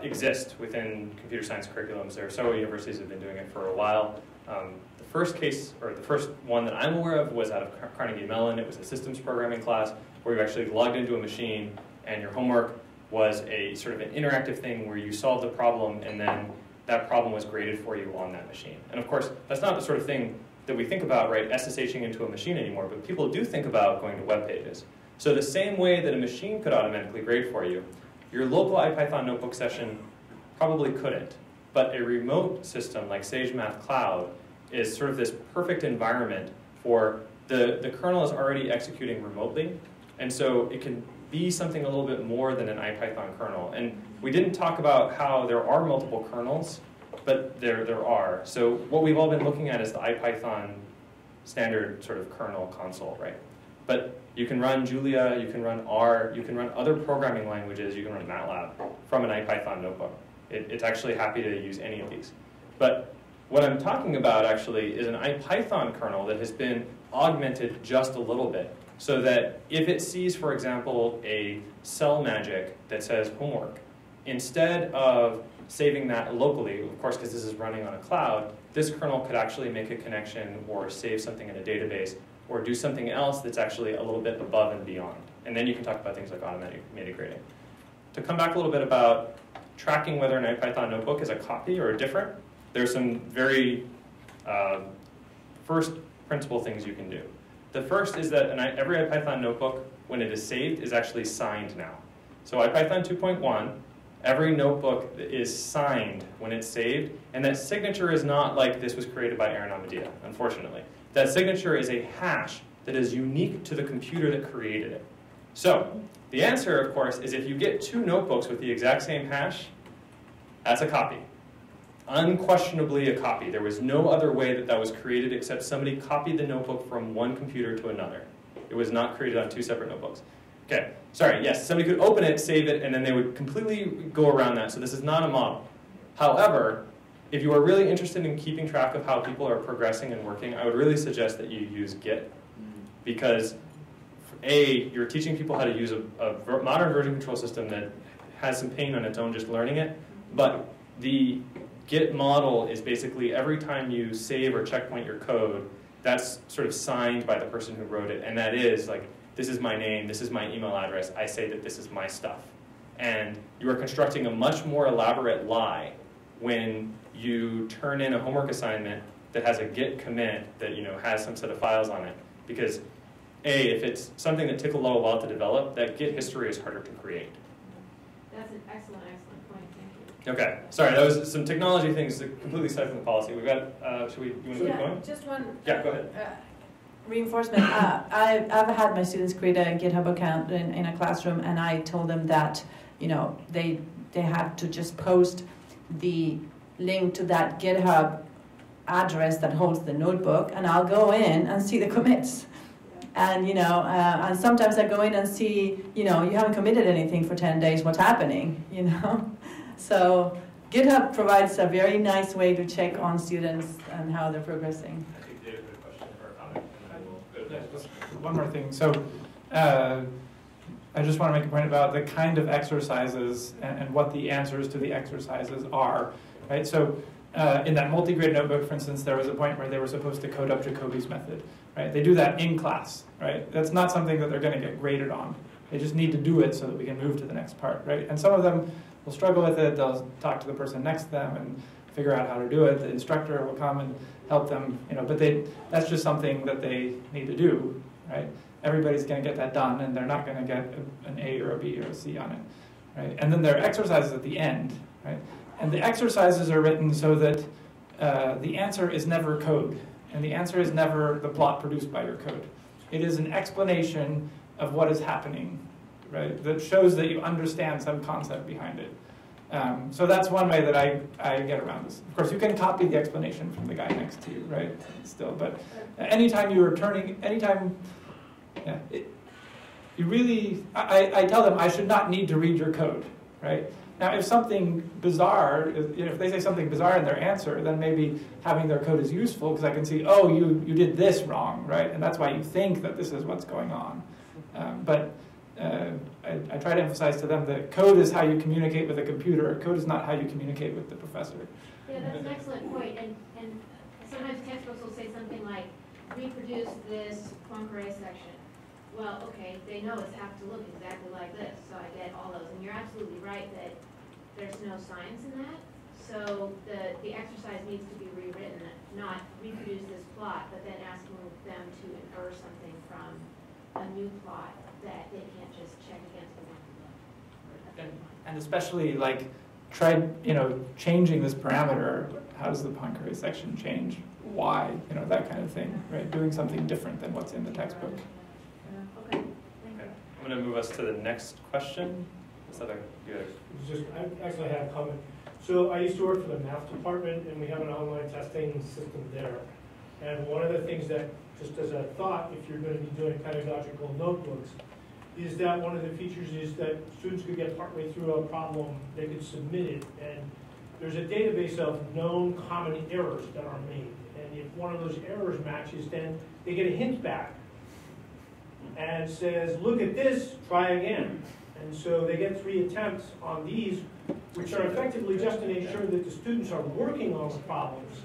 exist within computer science curriculums. There are several universities that have been doing it for a while. The first case, or the first one that I'm aware of, was out of Carnegie Mellon. It was a systems programming class where you actually logged into a machine and your homework was a sort of an interactive thing where you solved the problem and then that problem was graded for you on that machine. And of course, that's not the sort of thing that we think about, right, SSHing into a machine anymore, but people do think about going to web pages. So the same way that a machine could automatically grade for you, your local IPython notebook session probably couldn't. But a remote system like SageMath Cloud is sort of this perfect environment for the kernel is already executing remotely, and so it can be something a little bit more than an IPython kernel. And we didn't talk about how there are multiple kernels, but there are. So what we've all been looking at is the IPython standard sort of kernel console, right? But you can run Julia, you can run R, you can run other programming languages, you can run MATLAB from an IPython notebook. It's actually happy to use any of these. But what I'm talking about actually is an IPython kernel that has been augmented just a little bit, so that if it sees, for example, a cell magic that says homework, instead of saving that locally, of course, because this is running on a cloud, this kernel could actually make a connection or save something in a database or do something else that's actually a little bit above and beyond. And then you can talk about things like automated grading. To come back a little bit about tracking whether an IPython notebook is a copy or a different, there's some very first principle things you can do. The first is that every IPython notebook, when it is saved, is actually signed now. So IPython 2.1, every notebook is signed when it's saved, and that signature is not like this was created by Aaron Amadea, unfortunately. That signature is a hash that is unique to the computer that created it. So the answer, of course, is if you get two notebooks with the exact same hash, that's a copy. Unquestionably a copy. There was no other way that that was created except somebody copied the notebook from one computer to another. It was not created on two separate notebooks. Okay, sorry, yes, somebody could open it, save it, and then they would completely go around that. So this is not a model. However, if you are really interested in keeping track of how people are progressing and working, I would really suggest that you use Git. Because A, you're teaching people how to use a modern version control system that has some pain on its own just learning it, but the Git model is basically every time you save or checkpoint your code, that's sort of signed by the person who wrote it, and that is like, this is my name, this is my email address, I say that this is my stuff. And you are constructing a much more elaborate lie when you turn in a homework assignment that has a Git commit that has some set of files on it. Because if it's something that took a little while to develop, that Git history is harder to create. That's an excellent point. Thank you. Okay, sorry, that was some technology things that completely aside from the policy. We've got, you want to keep going? Just one. Yeah, go ahead. Reinforcement. I've had my students create a GitHub account in a classroom, and I told them that they have to just post the link to that GitHub address that holds the notebook, and I'll go in and see the commits. And and sometimes I go in and see, you haven't committed anything for 10 days. What's happening? So GitHub provides a very nice way to check on students and how they're progressing. I think David had a question or a comment, and then we'll go to the next question. One more thing. So I just want to make a point about the kind of exercises and what the answers to the exercises are. Right? So in that multi-grade notebook, for instance, there was a point where they were supposed to code up Jacobi's method. Right? They do that in class. Right? That's not something that they're going to get graded on. They just need to do it so that we can move to the next part. Right? And some of them will struggle with it. They'll talk to the person next to them and figure out how to do it. The instructor will come and help them. But that's just something that they need to do. Right? Everybody's going to get that done, and they're not going to get an A or a B or a C on it, right? And then there are exercises at the end, right? And the exercises are written so that the answer is never code, and the answer is never the plot produced by your code. It is an explanation of what is happening, right? That shows that you understand some concept behind it. So that's one way that I get around this. Of course, you can copy the explanation from the guy next to you, right? Still, but anytime you are turning, yeah, you really, I tell them I should not need to read your code, right? Now, if something bizarre, if they say something bizarre in their answer, then maybe having their code is useful because I can see, oh, you did this wrong, right? And that's why you think that this is what's going on. But I try to emphasize to them that code is how you communicate with a computer. Code is not how you communicate with the professor. Yeah, that's an excellent point. And sometimes textbooks will say something like, reproduce this Poincare section. Well, okay, they know it's have to look exactly like this, so I get all those. And you're absolutely right that there's no science in that. So the exercise needs to be rewritten, not reproduce this plot, but then asking them to infer something from a new plot that they can't just check against the one. And especially try changing this parameter. How does the Poincare section change? Why? That kind of thing, right? Doing something different than what's in the textbook. Okay. I'm going to move us to the next question. Is that good? I actually have a comment. So I used to work for the math department, and we have an online testing system there. And one of the things that, just as a thought, if you're going to be doing pedagogical notebooks, is that one of the features is that students could get partway through a problem, they could submit it, and there's a database of known common errors that are made. And if one of those errors matches, then they get a hint back and says, look at this, try again. And so they get 3 attempts on these, which are effectively just to make sure that the students are working on the problems.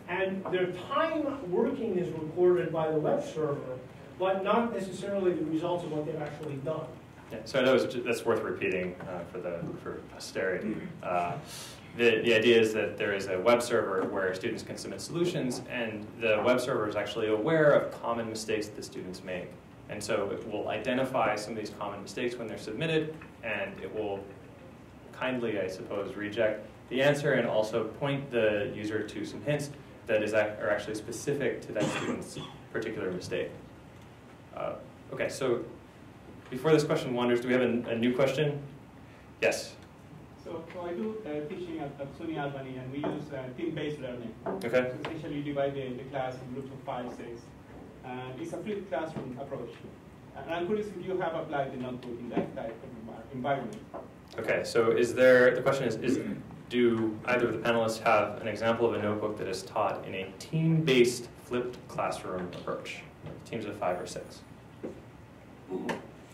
And their time working is recorded by the web server, but not necessarily the results of what they've actually done. Yeah, so that's worth repeating for posterity. The idea is that there is a web server where students can submit solutions, and the web server is actually aware of common mistakes that the students make. And so it will identify some of these common mistakes when they're submitted, and it will kindly, I suppose, reject the answer and also point the user to some hints that are actually specific to that student's particular mistake. Okay, so before this question wanders, do we have a new question? Yes? So I do teaching at SUNY Albany, and we use team-based learning. Okay. So essentially, you divide the class in groups of 5, 6. And it's a flipped classroom approach. And I'm curious if you have applied the notebook in that type of environment. Okay, so the question is do either of the panelists have an example of a notebook that is taught in a team-based flipped classroom approach? Teams of 5 or 6.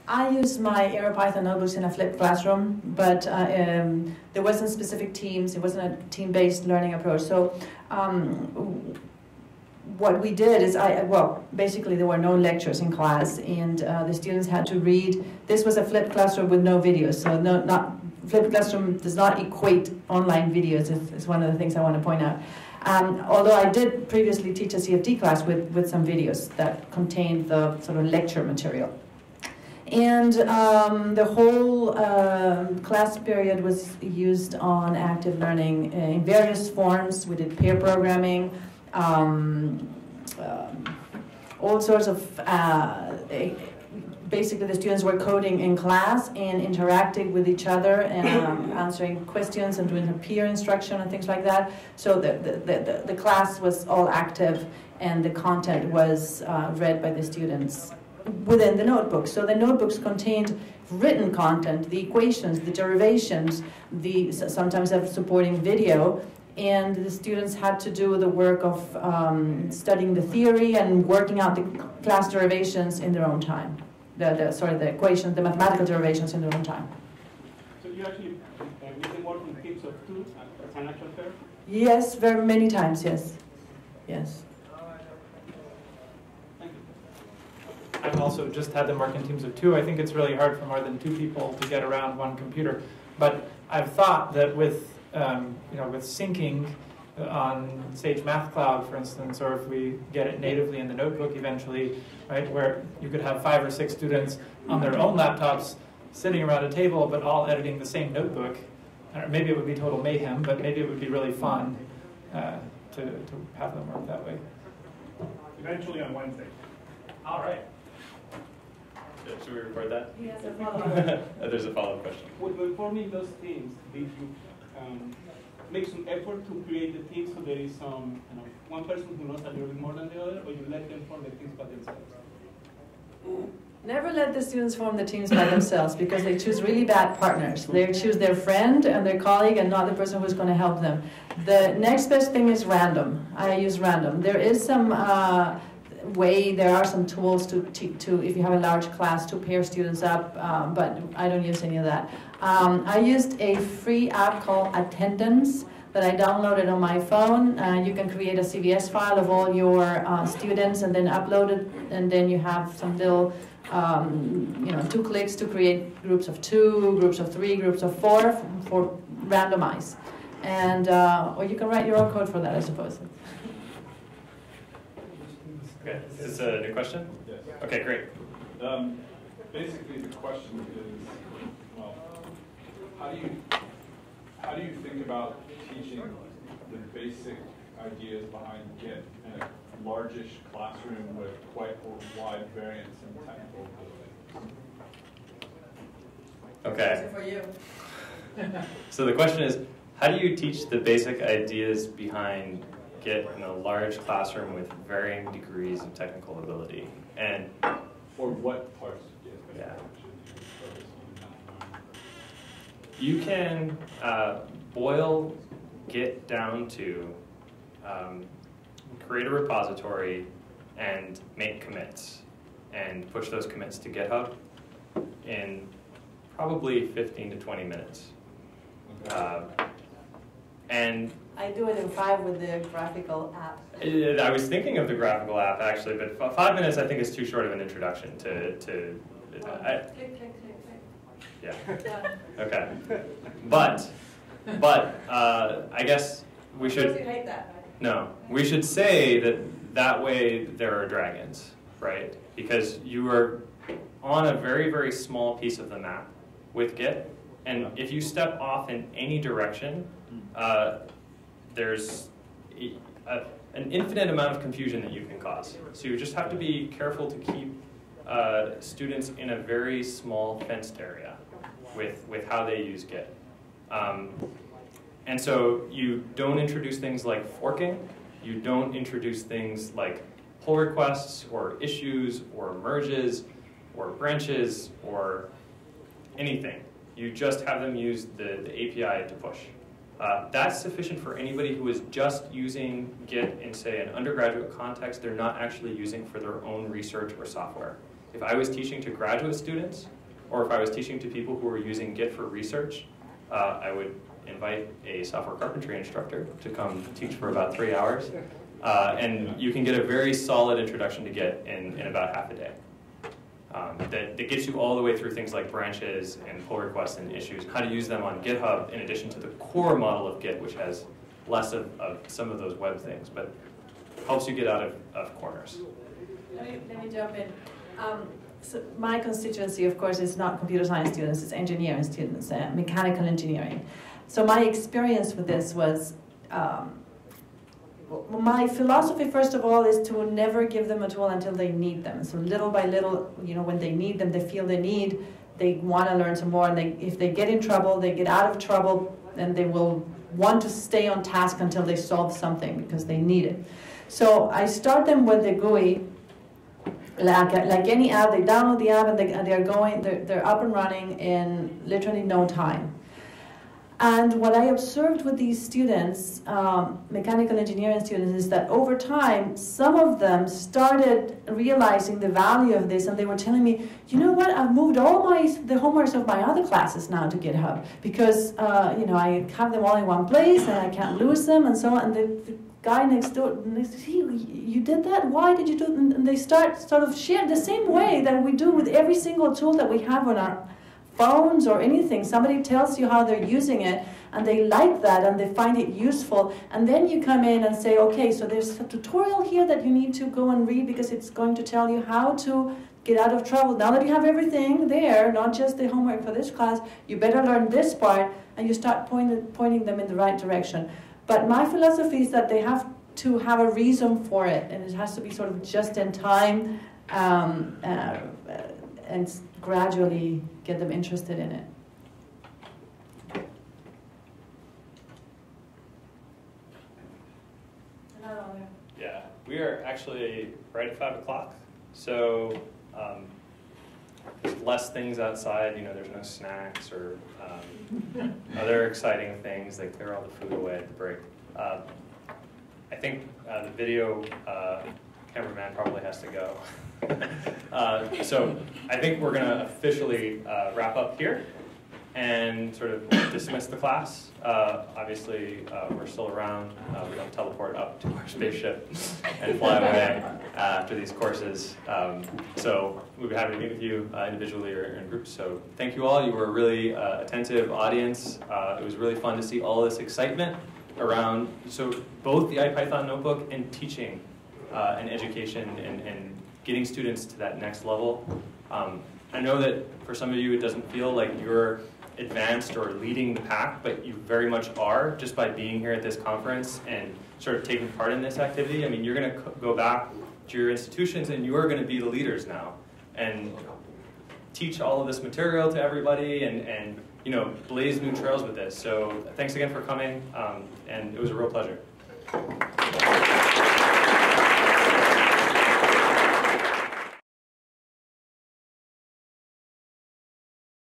I use my AeroPython notebooks in a flipped classroom, but there wasn't specific teams. It wasn't a team-based learning approach. So what we did is, basically there were no lectures in class, and the students had to read. This was a flipped classroom with no videos, so flipped classroom does not equate online videos. It's one of the things I want to point out. Although I did previously teach a CFD class with some videos that contained the sort of lecture material. And the whole class period was used on active learning in various forms. We did peer programming, all sorts of, basically the students were coding in class and interacting with each other and answering questions and doing peer instruction and things like that. So the class was all active and the content was read by the students within the notebooks. So the notebooks contained written content, the equations, the derivations, sometimes have supporting video, and the students had to do the work of studying the theory and working out the class derivations in their own time. The equations, the mathematical derivations in their own time. So you actually you can work in teams of two as an actual pair? Yes, very many times, yes. Yes. I've also just had them work in teams of two. I think it's really hard for more than two people to get around one computer. But I've thought that with with syncing on Sage Math Cloud, for instance, or if we get it natively in the notebook eventually, right, where you could have 5 or 6 students on their own laptops sitting around a table, but all editing the same notebook. Maybe it would be total mayhem, but maybe it would be really fun to have them work that way. Eventually on Wednesday. All right. Should we record that? He has a follow-up. There's a follow-up question. When forming those teams, did you make some effort to create the team so there is some, one person who knows a little bit more than the other, or you let them form the teams by themselves? Never let the students form the teams by themselves, because they choose really bad partners. They choose their friend and their colleague and not the person who's going to help them. The next best thing is random. I use random. There is some there are some tools to if you have a large class, to pair students up, but I don't use any of that. I used a free app called Attendance that I downloaded on my phone. You can create a CVS file of all your students and then upload it, and then you have some little 2 clicks to create groups of 2, groups of 3, groups of 4 for randomize. And or you can write your own code for that, I suppose. Okay, is this a new question? Yes. Okay, great. Basically, the question is, well, how do you think about teaching the basic ideas behind Git in a largish classroom with quite a wide variance in technical ability? Okay. For you. So the question is, how do you teach the basic ideas behind Git in a large classroom with varying degrees of technical ability? And or what parts of Git? Yeah. You can boil Git down to create a repository and make commits and push those commits to GitHub in probably 15 to 20 minutes. And I do it in 5 with the graphical app. I was thinking of the graphical app actually, but 5 minutes I think is too short of an introduction to Click, click, click, click. yeah. Yeah. Okay. But I guess we should. Because you hate that, right? No, we should say that way there are dragons, right? Because you are on a very, very small piece of the map with Git, and if you step off in any direction, there's an infinite amount of confusion that you can cause. So you just have to be careful to keep students in a very small fenced area with how they use Git. And so you don't introduce things like forking. You don't introduce things like pull requests or issues or merges or branches or anything. You just have them use the API to push. That's sufficient for anybody who is just using Git in, say, an undergraduate context they're not actually using for their own research or software. If I was teaching to graduate students, or if I was teaching to people who were using Git for research, I would invite a software carpentry instructor to come teach for about 3 hours. And you can get a very solid introduction to Git in about half a day. That gets you all the way through things like branches and pull requests and issues, how to use them on GitHub in addition to the core model of Git, which has less of some of those web things, but helps you get out of corners. Let me jump in. So my constituency, of course, is not computer science students, it's engineering students, mechanical engineering. So my experience with this was, my philosophy, first of all, is to never give them a tool until they need them. So little by little, when they need them, they feel the need, they want to learn some more, and if they get in trouble, they get out of trouble, and they will want to stay on task until they solve something because they need it. So I start them with the GUI. Like any app, they download the app and they're up and running in literally no time. And what I observed with these students, mechanical engineering students, is that over time, some of them started realizing the value of this, and they were telling me, you know what, I've moved all the homeworks of my other classes now to GitHub, because I have them all in one place, and I can't lose them, and so on. And the guy next door, and they said, hey, you did that? Why did you do it? And they sort of share the same way that we do with every single tool that we have on our phones or anything. Somebody tells you how they're using it, and they like that, and they find it useful, and then you come in and say, okay, so there's a tutorial here that you need to go and read because it's going to tell you how to get out of trouble. Now that you have everything there, not just the homework for this class, you better learn this part, and you start pointing them in the right direction. But my philosophy is that they have to have a reason for it, and it has to be sort of just in time, and gradually get them interested in it. Yeah, we are actually right at 5 o'clock, so there's less things outside. There's no snacks or other exciting things. They clear all the food away at the break. I think the video cameraman probably has to go. So I think we're going to officially wrap up here and sort of dismiss the class. Obviously, we're still around. We don't teleport up to our spaceship and fly away after these courses. So we'd be happy to meet with you individually or in groups. So thank you all. You were a really attentive audience. It was really fun to see all this excitement around both the IPython notebook and teaching and education and getting students to that next level. I know that for some of you it doesn't feel like you're advanced or leading the pack, but you very much are just by being here at this conference and sort of taking part in this activity. I mean, you're going to go back to your institutions and you are going to be the leaders now and teach all of this material to everybody and blaze new trails with this. So thanks again for coming, and it was a real pleasure.